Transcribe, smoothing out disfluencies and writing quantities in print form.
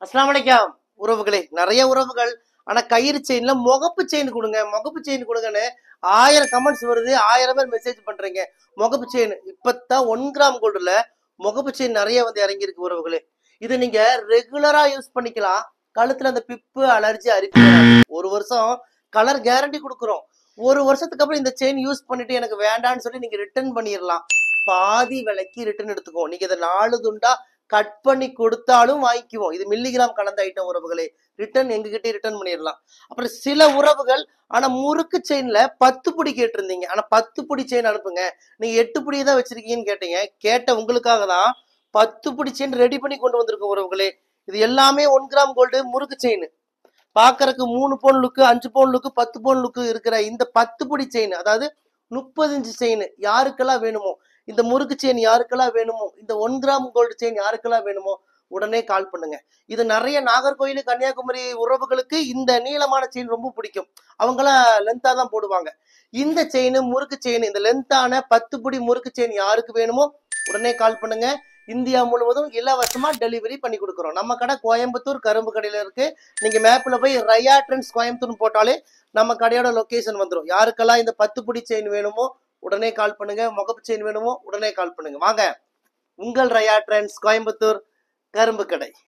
அஸ்ஸலாமு அலைக்கும் உறவுகளே. நிறைய உறவுகள் ஆனா கயிறு செயின்ல முகப்பு செயின் கொடுங்க, முகப்பு செயின் கொடுங்கன்னு 1000 கமெண்ட்ஸ் வருது. 1000 பேர் மெசேஜ் பண்றீங்க. முகப்பு செயின் இப்பதான் 1 கிராம் கோல்டுல முகப்பு செயின் நிறைய வந்து இறங்கி இருக்கு உறவுகளே. இது நீங்க ரெகுலரா யூஸ் பண்ணிக்கலாம். கழுத்துல அந்த பிப்பு அலர்ஜி அரிப்பு ஒரு வருஷம் கலர் கேரண்டி கொடுக்குறோம். ஒரு வருஷத்துக்கு அப்புறம் இந்த செயின் யூஸ் பண்ணிட்டு எனக்கு வேண்டான்னு சொல்லி நீங்க ரிட்டர்ன் பண்ணிடலாம். பாதி விலைக்கு ரிட்டர்ன் எடுத்துக்கோ. நீங்க இதை 4 துண்டா கட் பண்ணி கொடுத்தாலும் வாங்கிக்குவோம். இது மில்லிகிராம் கலந்த ஐட்டம் உறவுகளே. ரிட்டர்ன் எங்ககிட்ட ரிட்டர்ன் பண்ணிடலாம். அப்புறம் சில உறவுகள் ஆனா முறுக்கு செயின்ல 10 புடி கேட்டிருந்தீங்க. ஆனா 10 புடி செயின் அனுப்புங்க, நீங்க 8 புடி தான் வச்சிருக்கீங்கன்னு கேட்டீங்க. கேட்ட உங்களுக்காக தான் 10 புடி செயின் ரெடி பண்ணி கொண்டு வந்திருக்கோம் உறவுகளே. இது எல்லாமே 1 கிராம் கோல்டு முறுக்கு செயின். பாக்குறதுக்கு 3 பவுன் லுக்கு, 5 பவுன் லுக்கு, 10 பவுன் லுக்கு இருக்கிற இந்த 10 புடி செயின், அதாவது 30 இன்ச்சு செயின் யாருக்கெல்லாம் வேணுமோ, இந்த முறுக்கு செயின் யாருக்கெல்லாம் வேணுமோ, இந்த 1 கிராம் கோல்டு செயின் யாருக்கெல்லாம் வேணுமோ உடனே கால் பண்ணுங்க. இது நிறைய நாகர்கோயில், கன்னியாகுமரி உறவுகளுக்கு இந்த நீளமான செயின் ரொம்ப பிடிக்கும். அவங்களாம் லென்த்தா தான் போடுவாங்க. இந்த செயின் முறுக்கு செயின், இந்த லென்த்தான 10 புடி முறுக்கு செயின் யாருக்கு வேணுமோ உடனே கால் பண்ணுங்க. இந்தியா முழுவதும் இலவசமா டெலிவரி பண்ணி கொடுக்குறோம். நம்ம கடை கோயம்புத்தூர் கரும்பு கடையில இருக்கு. நீங்க மேப்ல போய் ரயா ட்ரெண்ட்ஸ் கோயம்புத்தூர் போட்டாலே நம்ம கடையோட லொகேஷன் வந்துடும். யாருக்கெல்லாம் இந்த 10 புடி செயின் வேணுமோ உடனே கால் பண்ணுங்க. முகப்பு செயின் வேணுமோ உடனே கால் பண்ணுங்க. வாங்க, உங்கள் ரயா ட்ரெண்ட்ஸ் கோயம்புத்தூர் கரும்பு கடை.